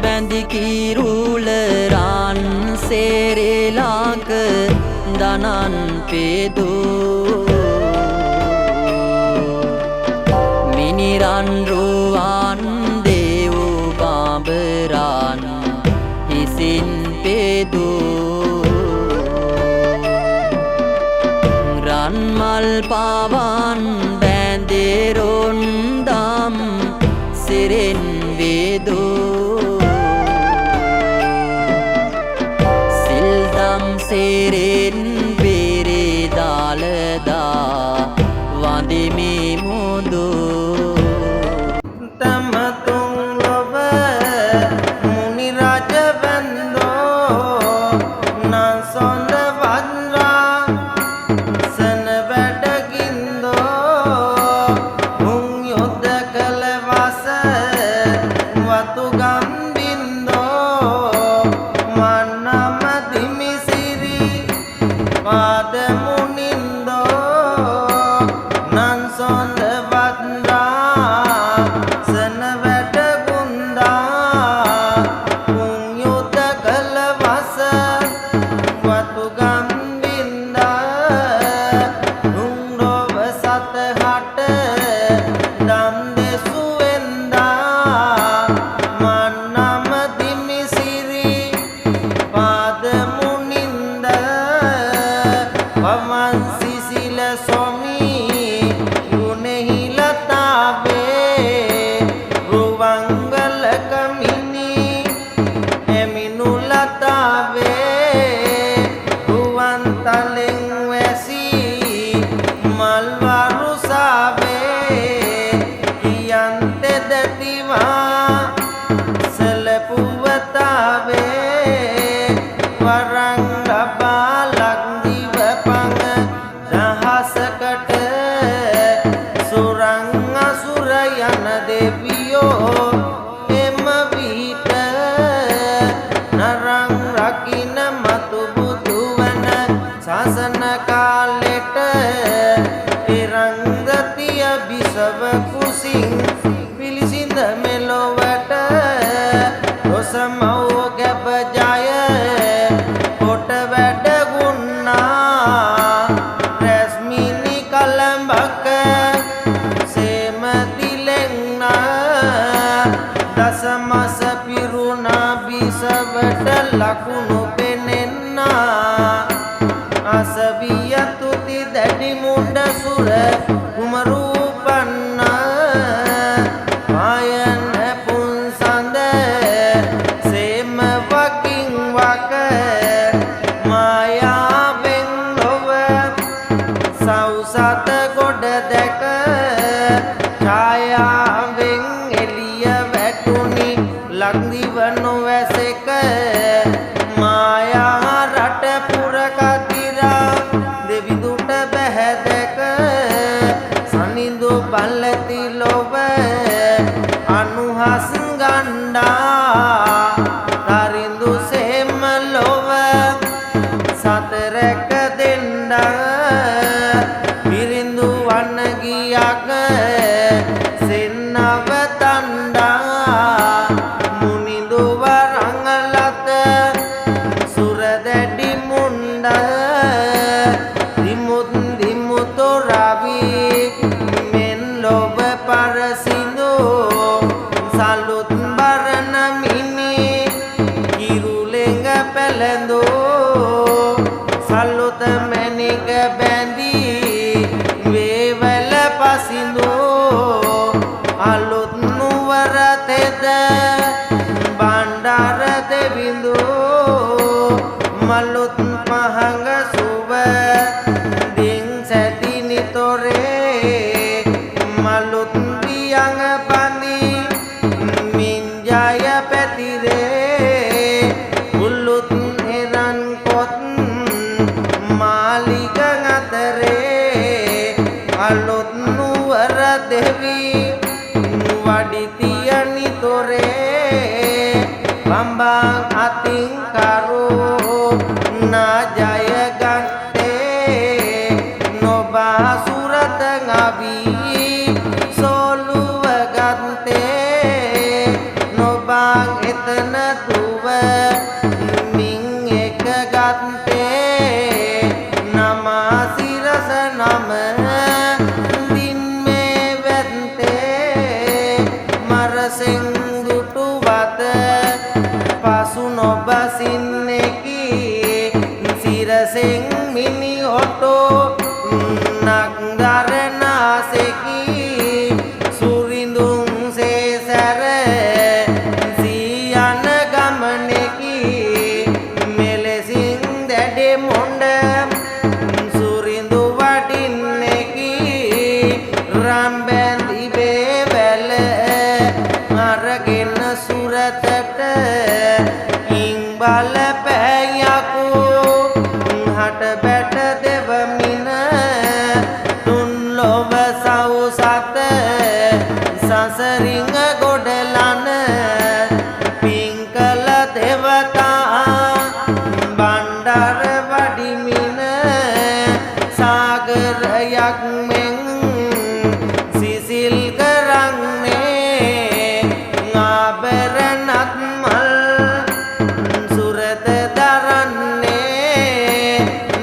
බැඳි කිරුලරන් සේරේලාක දනන් පේදෝ මිනිරන් රුවන් දේවෝ බාබරන් හිසින් පේදෝ රන්මල් පාවන් බැඳෙරොන්දම් සිරෙන් වේදෝ සිල්දම් සේරෙන් බේරේදාලදා වඳිමි මුදෝ තමතුන් ලොව මුනි රජ වැන්දෝ නසොඳ වන්රා සන වැඩගින්දෝ මුං යොද්ද කළ වස වතු ගම්බින්දෝ මන්නම දිමිසිරි පාද මුනින්දෝ නන්සොඳ වන්රා සන වැඩගුන්දා මුං යොද්ද කළ වස වතු ගම්බින්දා දුම්රොව සතහට දම් දෙසුවෙන්දා මන්නම දිමිසිරි පාද මුනින්ද පවන් සිසිල සොමි ගුණෙහි ලතාවේ රුවංගල කමිනි එමිනු ලතාවේ රුවන් තලෙන් වැසි මල් වරුසාවේ යන්තෙ දතිවා සලපුවතාවේ වරං ලබා ලක්දිව පඟ දහසකට සුරං අසුර යන දෙවියෝ එම විට නරං රකින මතු බුදු වන ශාසන කාලෙට එරංගතිය බිසව කුසින් පිළිසිඳ මෙලොවට දොසමව් ගැබ ජය කොට වැඩගුණා රැස්මිනි කලඹක සේමතිලෙන්නා දසමස පිරුණා බිසවට ලකුණු පෙනෙන්නා අසවිය තුති දැඩි මුඩ සුර කුමරූපන්නා පායන පුන්සඳ සේම වකින් වක මායාවෙන් ලොව සෞසත ගොඩ දැක ඡායාවෙන් එළිය වැටුනි ලක්දිව නොවැසෙක මායා රට පුර කතිරා දෙවිදුට බැහැ දැක සනිඳු බලති ලොව අනුහස් ගණ්ඩා තරිඳු සෙම ලොව සතරැක දෙන්ඩා පිරිඳු වන්නගියක් සෙන්නව තණ්ඩා මුනිඳු වරංගලත සුර දැඩි මුණ්ඩ දිමුත් දිමුතු රවි මෙන් ලොව පරසිඳු සලුත් බරණ මිනි කිරුලෙඟ පැලඳෝ සලුත මැණික බැඳී වේවැල පසිඳෝ අලුත් නුවර තෙද බණ්ඩාර දෙවිඳෝ මලුත් මහඟ සුව දින් සැටි නිතොරේ මලුත් පියංග පනි මින්ජය පැතිරේ උල්ලුත් එරන් කොත් මාලිග අතරේ අලුත් නුවර දෙවි වඩිතිය නිතොරේ බම්බා අතින් කරෝ නා ජය ගත්තේ නොබා සුරත ngavii soluwa gante no bang eten මෙලෙසින් මිනිඔටු නක්දරනාසෙකි සුරිඳුන් සේසැර සියන ගමනෙකි මෙලෙසින් දැඩි මොණ්ඩ සුරිඳු වඩින්නෙකි රම්බැඳි බේවැල අරගෙන සුරතට ඉං බල පෑයකු හට බැට දෙවමින තුන් ලොව සවුසත සසරිං ගොඩලන පිංකල දෙවතා බණ්ඩර වඩිමින සාගරයක් මෙන් සිසිල් කරන්නේ ආභරණත් මල් සුරත දරන්නේ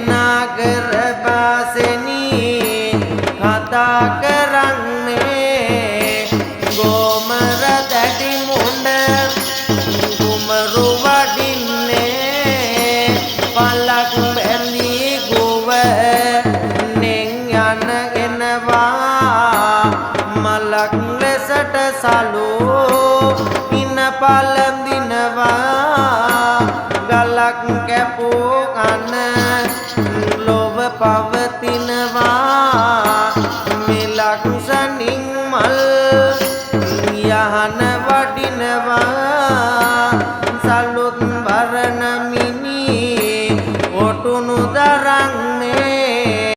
නාගර වාසෙනී කතා කරන්නේ ගෝමර දැඩි මුණ්ඩ කුමරු වඩින්නේ පලක් බැඳී ගුව නෙන් යන එනවා මලක් ලෙසට සලෝ ඉන පලඳිනවා ගලක් කැපූ කන ලොව පවතිනවා මෙලක් සනින් මල් යහන වඩිනවා සලුත් වරණ